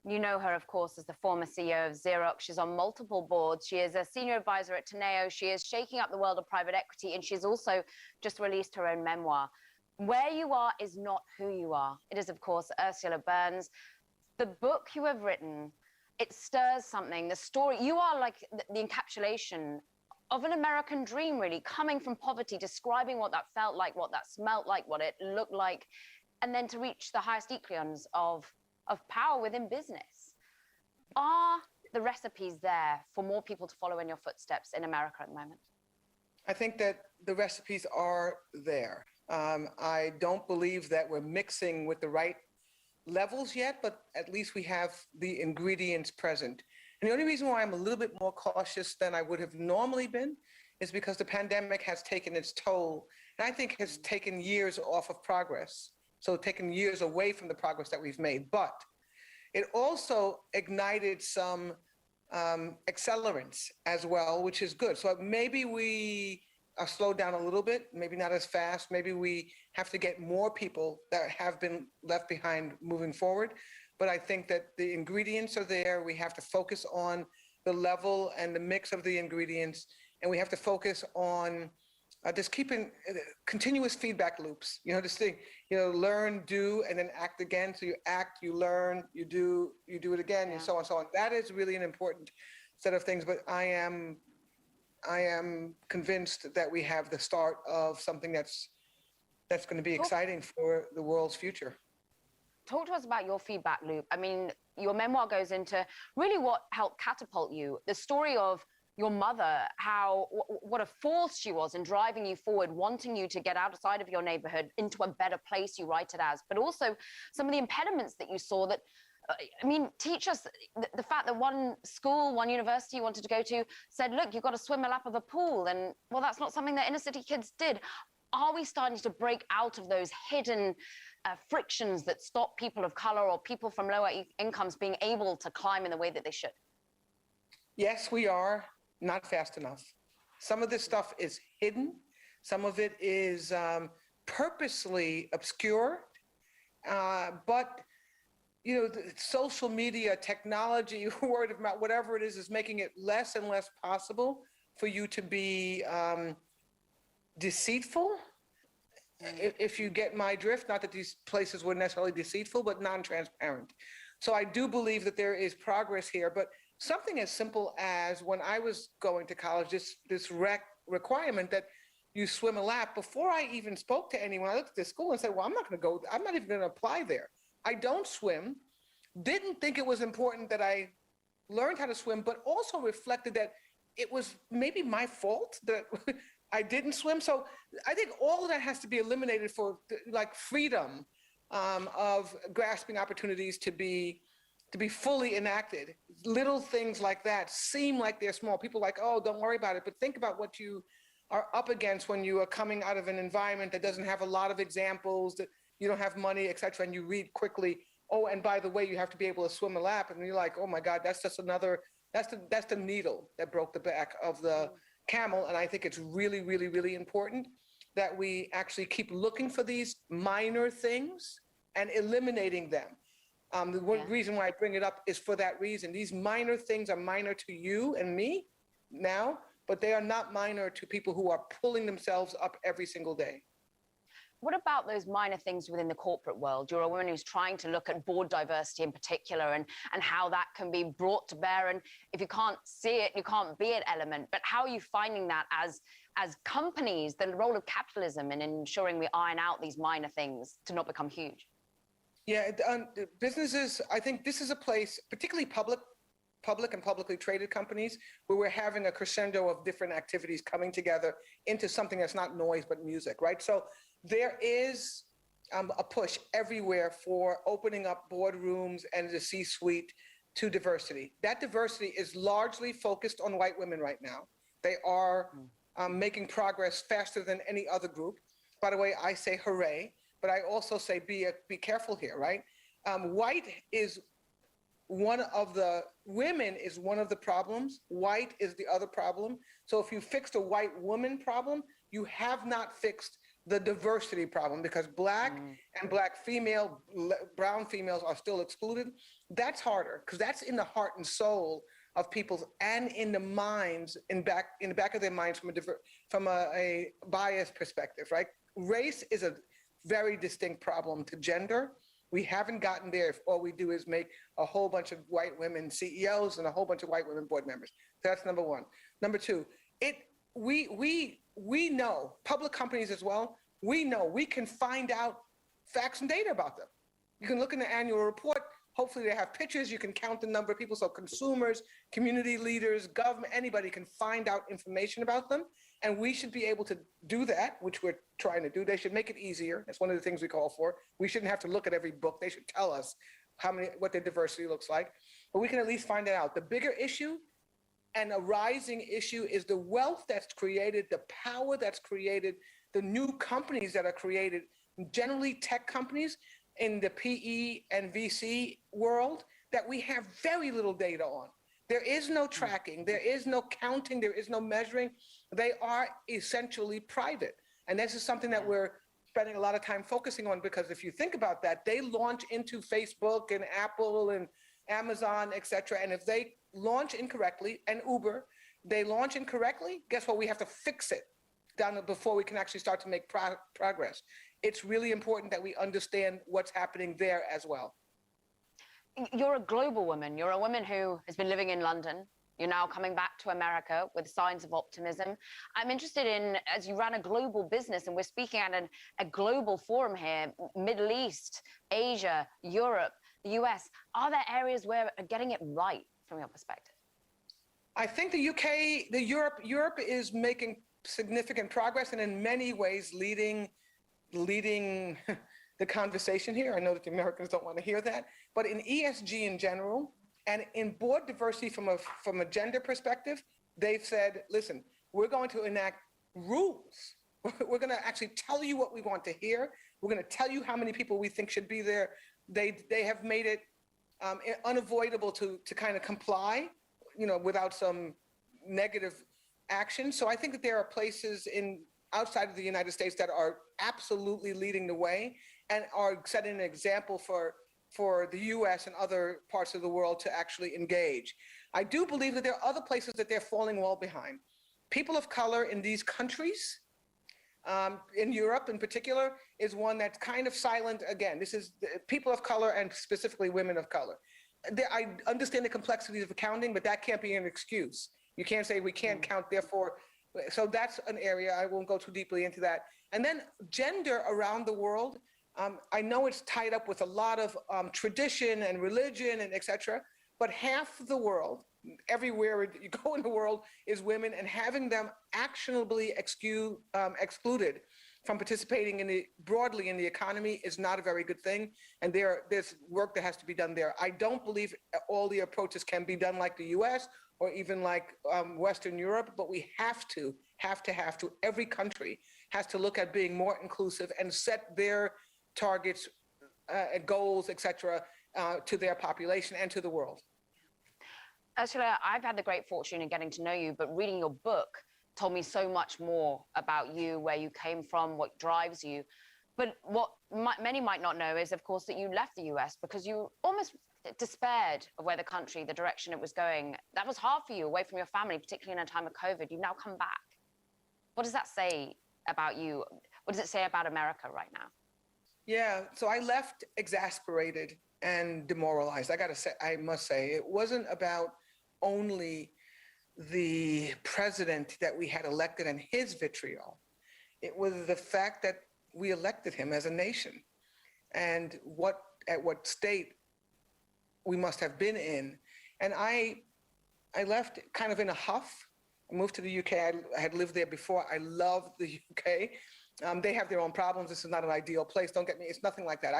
You know her, of course, as the former CEO of Xerox. She's on multiple boards. She is a senior advisor at Teneo. She is shaking up the world of private equity, and she's also just released her own memoir. Where You Are Is Not Who You Are. It is, of course, Ursula Burns. The book you have written, it stirs something. The story, you are like the encapsulation of an American dream, really, coming from poverty, describing what that felt like, what that smelt like, what it looked like, and then to reach the highest echelons of power within business. Are the recipes there for more people to follow in your footsteps in America at the moment? I think that the recipes are there. I don't believe that we're mixing with the right levels yet, but at least we have the ingredients present. And the only reason why I'm a little bit more cautious than I would have normally been is because the pandemic has taken its toll, and I think has taken years off of progress. So taken years away from the progress that we've made. But it also ignited some accelerants as well, which is good. So maybe we are slowed down a little bit, maybe not as fast. Maybe we have to get more people that have been left behind moving forward. But I think that the ingredients are there. We have to focus on the level and the mix of the ingredients. And we have to focus on just keeping continuous feedback loops, this thing, learn, do, and then act again. So you act, you learn, you do it again, and so on and so on. That is really an important set of things. But I am convinced that we have the start of something that's going to be exciting for the world's future. Talk to us about your feedback loop. I mean, your memoir goes into really what helped catapult you, the story of your mother, what a force she was in driving you forward, wanting you to get outside of your neighborhood into a better place, you write it as, but also some of the impediments that you saw that, teach us the fact that one school, one university you wanted to go to said, look, you've got to swim a lap of a pool. And, well, that's not something that inner city kids did. Are we starting to break out of those hidden frictions that stop people of color or people from lower incomes being able to climb in the way that they should? Yes, we are. Not fast enough. Some of this stuff is hidden. Some of it is purposely obscure. But, the social media, technology, word of mouth, whatever it is making it less and less possible for you to be deceitful. If you get my drift, not that these places were necessarily deceitful, but non-transparent. So I do believe that there is progress here, but something as simple as when I was going to college, this requirement that you swim a lap. Before I even spoke to anyone, I looked at this school and said, well, I'm not going to go. I'm not even going to apply there. I don't swim. Didn't think it was important that I learned how to swim, but also reflected that it was maybe my fault that I didn't swim. So I think all of that has to be eliminated for freedom of grasping opportunities to be fully enacted. Little things like that seem like they're small. People are like, oh, don't worry about it. But think about what you are up against when you are coming out of an environment that doesn't have a lot of examples, that you don't have money, et cetera, and you read quickly. Oh, and by the way, you have to be able to swim a lap. And you're like, oh my God, that's just that's the needle that broke the back of the camel. And I think it's really, really, really important that we actually keep looking for these minor things and eliminating them. The one reason why I bring it up is for that reason. These minor things are minor to you and me now, but they are not minor to people who are pulling themselves up every single day. What about those minor things within the corporate world? You're a woman who's trying to look at board diversity in particular and how that can be brought to bear. And if you can't see it, you can't be it element. But how are you finding that as companies, the role of capitalism in ensuring we iron out these minor things to not become huge? Yeah, businesses, I think this is a place, particularly public and publicly traded companies, where we're having a crescendo of different activities coming together into something that's not noise but music, right? So there is a push everywhere for opening up boardrooms and the C-suite to diversity. That diversity is largely focused on white women right now. They are making progress faster than any other group. By the way, I say hooray. But I also say be careful here, right? White is one of the, women is one of the problems. White is the other problem. So if you fixed a white woman problem, you have not fixed the diversity problem, because Black and Black female, brown females are still excluded. That's harder because that's in the heart and soul of people and in the minds, in the back of their minds from a bias perspective, right? Race is a very distinct problem to gender. We haven't gotten there if all we do is make a whole bunch of white women CEOs and a whole bunch of white women board members. So that's number one. Number two, we know, public companies as well, we know we can find out facts and data about them. You can look in the annual report. Hopefully they have pictures. You can count the number of people. So consumers, community leaders, government, anybody can find out information about them. And we should be able to do that, which we're trying to do. They should make it easier. That's one of the things we call for. We shouldn't have to look at every book. They should tell us what their diversity looks like. But we can at least find it out. The bigger issue and a rising issue is the wealth that's created, the power that's created, the new companies that are created, generally tech companies in the PE and VC world that we have very little data on. There is no tracking, there is no counting, there is no measuring. They are essentially private. And this is something that we're spending a lot of time focusing on, because if you think about that, they launch into Facebook and Apple and Amazon, et cetera. And if they launch incorrectly, and Uber, they launch incorrectly, guess what? We have to fix it before we can actually start to make progress. It's really important that we understand what's happening there as well. You're a global woman. You're a woman who has been living in London. You're now coming back to America with signs of optimism. I'm interested in, as you ran a global business, and we're speaking at a global forum here, Middle East, Asia, Europe, the US, are there areas where are getting it right from your perspective? I think the UK, Europe is making significant progress, and in many ways leading the conversation here. I know that the Americans don't want to hear that, but in ESG in general, and in board diversity from a gender perspective, they've said, listen, we're going to enact rules. We're going to actually tell you what we want to hear. We're going to tell you how many people we think should be there. They have made it unavoidable to kind of comply, without some negative action. So I think that there are places outside of the United States that are absolutely leading the way and are setting an example for the US and other parts of the world to actually engage. I do believe that there are other places that they're falling well behind. People of color in these countries, in Europe in particular, is one that's kind of silent. Again, this is people of color and specifically women of color. I understand the complexities of accounting, but that can't be an excuse. You can't say we can't count, therefore. So that's an area. I won't go too deeply into that. And then gender around the world. I know it's tied up with a lot of tradition and religion and et cetera, but half of the world, everywhere you go in the world, is women, and having them actionably excluded from participating broadly in the economy is not a very good thing. And there's work that has to be done there. I don't believe all the approaches can be done like the US or even like Western Europe, but we have to. Every country has to look at being more inclusive and set their targets, goals, et cetera, to their population and to the world. Ursula, I've had the great fortune in getting to know you, but reading your book told me so much more about you, where you came from, what drives you. But what many might not know is, of course, that you left the US because you almost despaired of where the direction it was going. That was hard for you, away from your family, particularly in a time of COVID. You've now come back. What does that say about you? What does it say about America right now? Yeah, so I left exasperated and demoralized. I must say, it wasn't about only the president that we had elected and his vitriol. It was the fact that we elected him as a nation, and at what state we must have been in. And I left kind of in a huff. I moved to the UK. I had lived there before. I love the UK. They have their own problems. This is not an ideal place. Don't get me. It's nothing like that.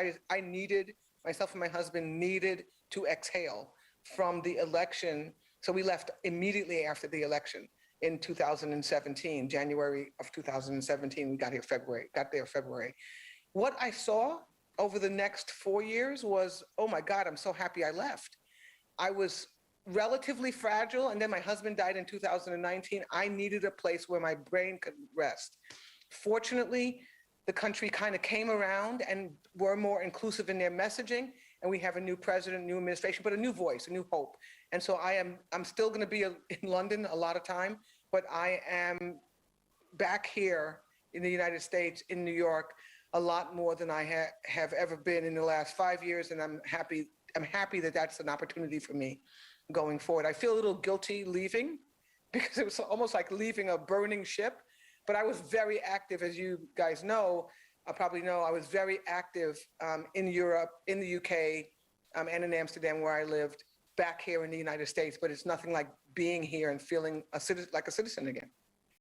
Myself and my husband needed to exhale from the election. So we left immediately after the election in 2017, January of 2017. We got there February. What I saw over the next 4 years was, oh my God, I'm so happy I left. I was relatively fragile, and then my husband died in 2019. I needed a place where my brain could rest. Fortunately, the country kind of came around and were more inclusive in their messaging. And we have a new president, new administration, but a new voice, a new hope. And so I'm still going to be in London a lot of time, but I am back here in the United States, in New York, a lot more than I have ever been in the last 5 years. And I'm happy that that's an opportunity for me going forward. I feel a little guilty leaving because it was almost like leaving a burning ship, but I was very active, as you guys know, probably know, I was very active in Europe, in the UK, and in Amsterdam where I lived, back here in the United States, but it's nothing like being here and feeling like a citizen again.